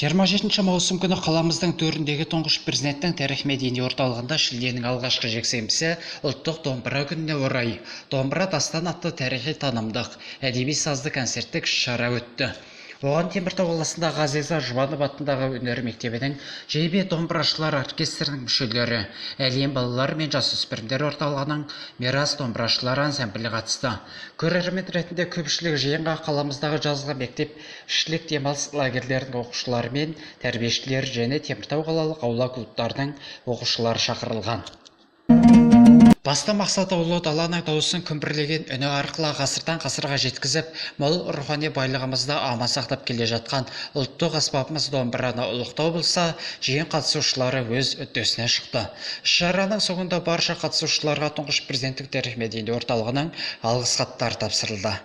27 маусым күні қаламыздың төріндегі тұңғыш президенттің тарих-мәдени орталығында шілденің алғашқы жексенбісі ұлттық домбыра күніне орай домбыра дастан атты тарихи танымдық әдеби сазды концерттік іс-шара өтті. Оған Теміртау қаласындағы Ғазиза Жұбанов атындағы өнер мектебінің жебе домбырашылар оркестрінің мүшелері, әлем балалар мен жасөспірімдер орталығының мирас домбырашылар ансамблі қатысты. Көрермен ретінде көпшілік жиынға қаламыздағы жазғы мектеп ішілік демалыс лагерлерінің оқушылары мен тәрбиешілер және Теміртау қалалық аула клубтарының оқушылары шақырылған. Басты мақсаты ұлы даланың дауысын күмбірлеген үні арқылы ғасырдан ғасырға жеткізіп, мол рухани байлығымызды аман сақтап келе жатқан ұлттық аспабымыз домбыраны ұлықтау болса, жиын қатысушылары өз үддесіне шықты. Іс-шараның соңында барша қатысушыларға тұңғыш президенттік тарих-мәдени орталығының алғыс хаттары тапсырылды.